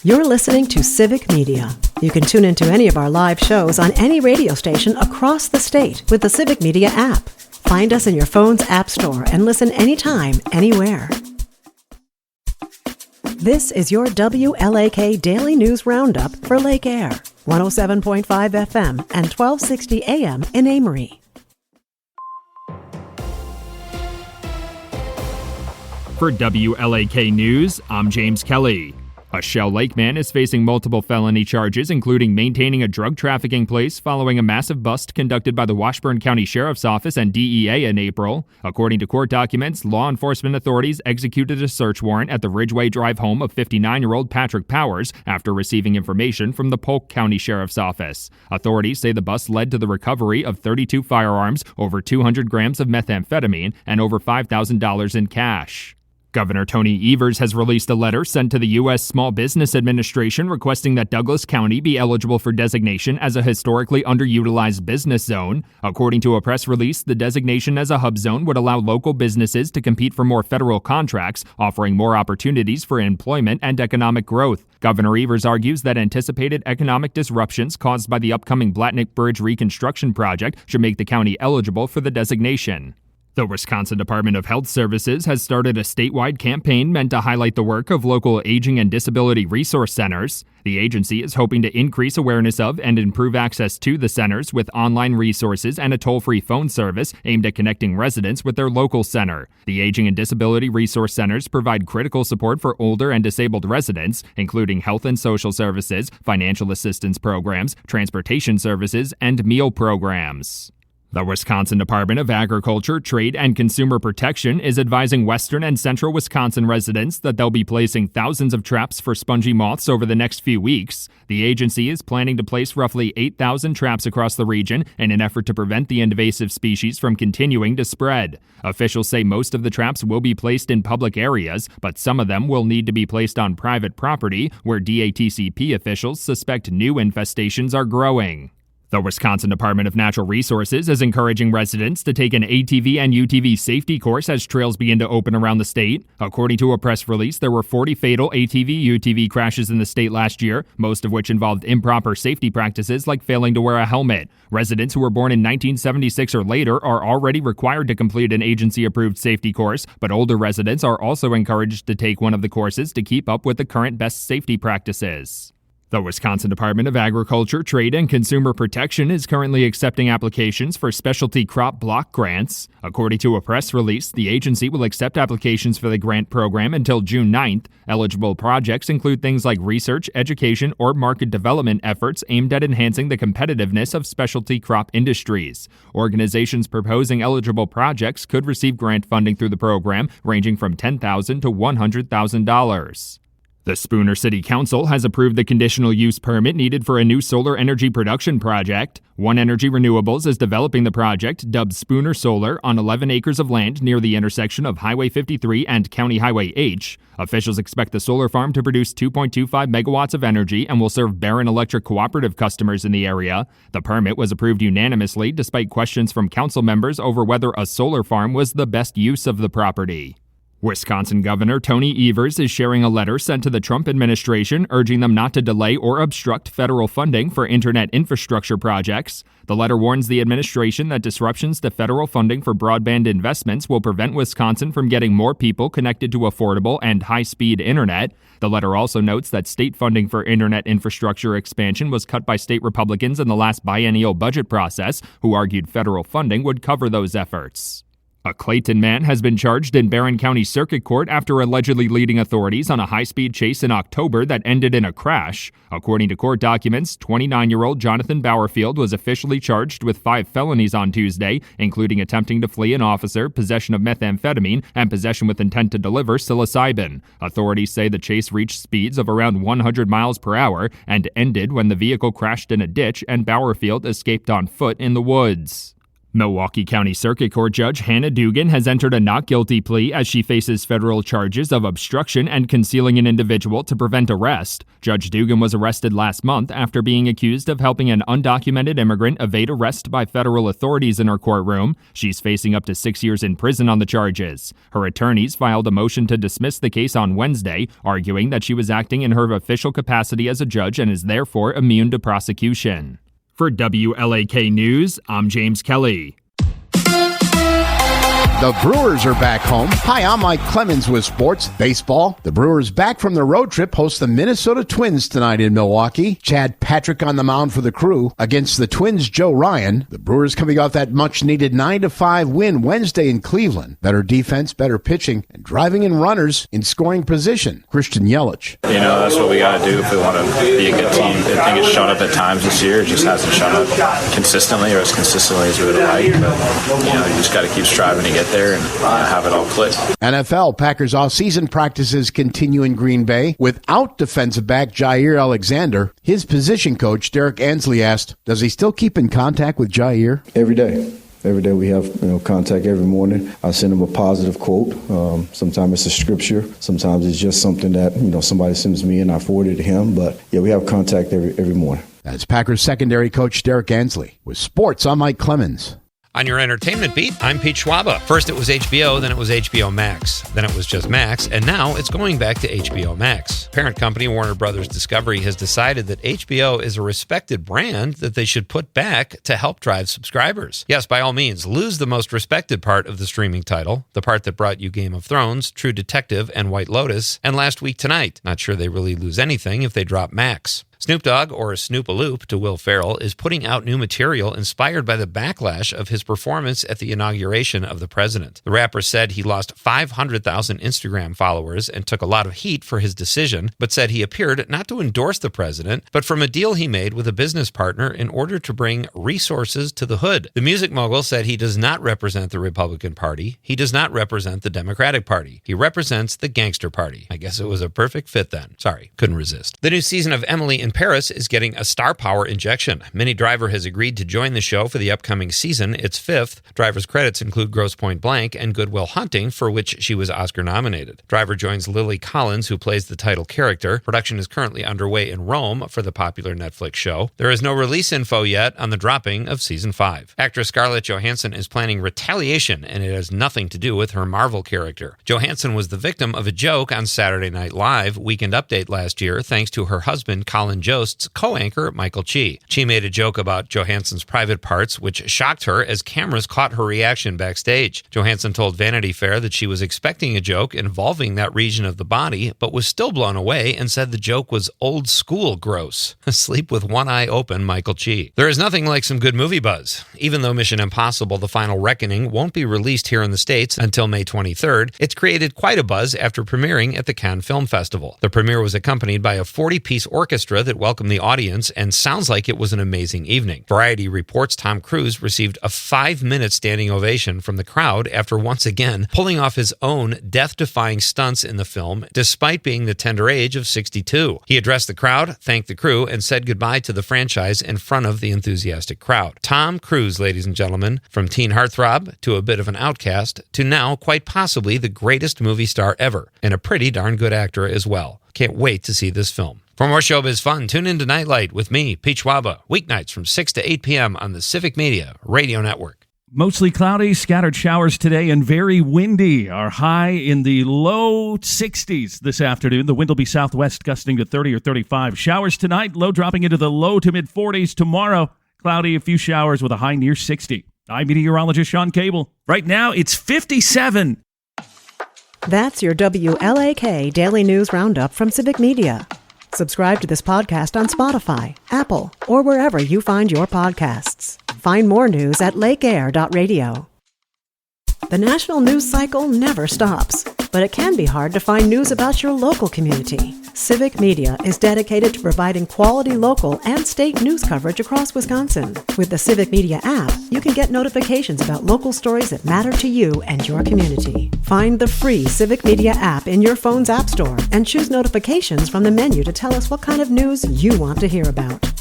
You're listening to Civic Media. You can tune into any of our live shows on any radio station across the state with the Civic Media app. Find us in your phone's app store and listen anytime, anywhere. This is your WLAK Daily News Roundup for Lake Air, 107.5 FM and 1260 AM in Amory. For WLAK News, I'm James Kelly. A Shell Lake man is facing multiple felony charges, including maintaining a drug trafficking place following a massive bust conducted by the Washburn County Sheriff's Office and DEA in April. According to court documents, law enforcement authorities executed a search warrant at the Ridgeway Drive home of 59-year-old Patrick Powers after receiving information from the Polk County Sheriff's Office. Authorities say the bust led to the recovery of 32 firearms, over 200 grams of methamphetamine, and over $5,000 in cash. Governor Tony Evers has released a letter sent to the U.S. Small Business Administration requesting that Douglas County be eligible for designation as a historically underutilized business zone. According to a press release, the designation as a hub zone would allow local businesses to compete for more federal contracts, offering more opportunities for employment and economic growth. Governor Evers argues that anticipated economic disruptions caused by the upcoming Blatnick Bridge reconstruction project should make the county eligible for the designation. The Wisconsin Department of Health Services has started a statewide campaign meant to highlight the work of local aging and disability resource centers. The agency is hoping to increase awareness of and improve access to the centers with online resources and a toll-free phone service aimed at connecting residents with their local center. The Aging and Disability Resource Centers provide critical support for older and disabled residents, including health and social services, financial assistance programs, transportation services, and meal programs. The Wisconsin Department of Agriculture, Trade, and Consumer Protection is advising western and central Wisconsin residents that they'll be placing thousands of traps for spongy moths over the next few weeks. The agency is planning to place roughly 8,000 traps across the region in an effort to prevent the invasive species from continuing to spread. Officials say most of the traps will be placed in public areas, but some of them will need to be placed on private property where DATCP officials suspect new infestations are growing. The Wisconsin Department of Natural Resources is encouraging residents to take an ATV and UTV safety course as trails begin to open around the state. According to a press release, there were 40 fatal ATV-UTV crashes in the state last year, most of which involved improper safety practices like failing to wear a helmet. Residents who were born in 1976 or later are already required to complete an agency-approved safety course, but older residents are also encouraged to take one of the courses to keep up with the current best safety practices. The Wisconsin Department of Agriculture, Trade, and Consumer Protection is currently accepting applications for specialty crop block grants. According to a press release, the agency will accept applications for the grant program until June 9th. Eligible projects include things like research, education, or market development efforts aimed at enhancing the competitiveness of specialty crop industries. Organizations proposing eligible projects could receive grant funding through the program, ranging from $10,000 to $100,000. The Spooner City Council has approved the conditional use permit needed for a new solar energy production project. One Energy Renewables is developing the project, dubbed Spooner Solar, on 11 acres of land near the intersection of Highway 53 and County Highway H. Officials expect the solar farm to produce 2.25 megawatts of energy and will serve Barron Electric Cooperative customers in the area. The permit was approved unanimously despite questions from council members over whether a solar farm was the best use of the property. Wisconsin Governor Tony Evers is sharing a letter sent to the Trump administration urging them not to delay or obstruct federal funding for internet infrastructure projects. The letter warns the administration that disruptions to federal funding for broadband investments will prevent Wisconsin from getting more people connected to affordable and high-speed internet. The letter also notes that state funding for internet infrastructure expansion was cut by state Republicans in the last biennial budget process, who argued federal funding would cover those efforts. A Clayton man has been charged in Barron County Circuit Court after allegedly leading authorities on a high-speed chase in October that ended in a crash. According to court documents, 29-year-old Jonathan Bowerfield was officially charged with 5 felonies on Tuesday, including attempting to flee an officer, possession of methamphetamine, and possession with intent to deliver psilocybin. Authorities say the chase reached speeds of around 100 miles per hour and ended when the vehicle crashed in a ditch and Bowerfield escaped on foot in the woods. Milwaukee County Circuit Court Judge Hannah Dugan has entered a not guilty plea as she faces federal charges of obstruction and concealing an individual to prevent arrest. Judge Dugan was arrested last month after being accused of helping an undocumented immigrant evade arrest by federal authorities in her courtroom. She's facing up to 6 years in prison on the charges. Her attorneys filed a motion to dismiss the case on Wednesday, arguing that she was acting in her official capacity as a judge and is therefore immune to prosecution. For WLAK News, I'm James Kelly. The Brewers are back home. Hi, I'm Mike Clemens with Sports Baseball. The Brewers back from their road trip host the Minnesota Twins tonight in Milwaukee. Chad Patrick on the mound for the Crew against the Twins' Joe Ryan. The Brewers coming off that much-needed 9-5 win Wednesday in Cleveland. Better defense, better pitching, and driving in runners in scoring position. Christian Yelich. That's what we got to do if we want to be a good team. I think it's shown up at times this year. It just hasn't shown up consistently or as consistently as we would like. But, you just got to keep striving to get there and have it all click. NFL Packers off-season practices continue in Green Bay without defensive back Jair Alexander. His position coach, Derek Ansley, asked, does he still keep in contact with Jair? Every day. Every day we have contact every morning. I send him a positive quote. Sometimes it's a scripture. Sometimes it's just something that somebody sends me and I forward it to him. But yeah, we have contact every morning. That's Packers secondary coach Derek Ansley. With sports, I'm Mike Clemens. On your entertainment beat, I'm Pete Schwaba. First it was HBO, then it was HBO Max. Then it was just Max, and now it's going back to HBO Max. Parent company Warner Brothers Discovery has decided that HBO is a respected brand that they should put back to help drive subscribers. Yes, by all means, lose the most respected part of the streaming title, the part that brought you Game of Thrones, True Detective, and White Lotus, and Last Week Tonight. Not sure they really lose anything if they drop Max. Snoop Dogg, or Snoop-a-Loop to Will Ferrell, is putting out new material inspired by the backlash of his performance at the inauguration of the president. The rapper said he lost 500,000 Instagram followers and took a lot of heat for his decision, but said he appeared not to endorse the president, but from a deal he made with a business partner in order to bring resources to the hood. The music mogul said he does not represent the Republican Party. He does not represent the Democratic Party. He represents the Gangster Party. I guess it was a perfect fit then. Sorry, couldn't resist. The new season of Emily in Paris is getting a star power injection. Minnie Driver has agreed to join the show for the upcoming season, its fifth. Driver's credits include Grosse Pointe Blank and Good Will Hunting, for which she was Oscar nominated. Driver joins Lily Collins, who plays the title character. Production is currently underway in Rome for the popular Netflix show. There is no release info yet on the dropping of season 5. Actress Scarlett Johansson is planning retaliation, and it has nothing to do with her Marvel character. Johansson was the victim of a joke on Saturday Night Live Weekend Update last year, thanks to her husband Colin Jost's co-anchor Michael Chi. Chi made a joke about Johansson's private parts, which shocked her as cameras caught her reaction backstage. Johansson told Vanity Fair that she was expecting a joke involving that region of the body, but was still blown away and said the joke was old school gross. Sleep with one eye open, Michael Chi. There is nothing like some good movie buzz. Even though Mission Impossible: The Final Reckoning won't be released here in the States until May 23rd, it's created quite a buzz after premiering at the Cannes Film Festival. The premiere was accompanied by a 40-piece orchestra that welcomed the audience and sounds like it was an amazing evening. Variety reports Tom Cruise received a 5-minute standing ovation from the crowd after once again pulling off his own death-defying stunts in the film, despite being the tender age of 62. He addressed the crowd, thanked the crew, and said goodbye to the franchise in front of the enthusiastic crowd. Tom Cruise, ladies and gentlemen, from teen heartthrob to a bit of an outcast to now quite possibly the greatest movie star ever, and a pretty darn good actor as well. Can't wait to see this film. For more showbiz fun, tune in to Nightlight with me, Pete Schwaba, weeknights from 6 to 8 p.m. on the Civic Media Radio Network. Mostly cloudy, scattered showers today, and very windy. Our high in the low 60s this afternoon. The wind will be southwest, gusting to 30 or 35. Showers tonight, low dropping into the low to mid 40s tomorrow. Cloudy, a few showers with a high near 60. I'm meteorologist Sean Cable. Right now, it's 57. That's your WLAK Daily News Roundup from Civic Media. Subscribe to this podcast on Spotify, Apple, or wherever you find your podcasts. Find more news at lakeair.radio. The national news cycle never stops, but it can be hard to find news about your local community. Civic Media is dedicated to providing quality local and state news coverage across Wisconsin. With the Civic Media app, you can get notifications about local stories that matter to you and your community. Find the free Civic Media app in your phone's app store and choose notifications from the menu to tell us what kind of news you want to hear about.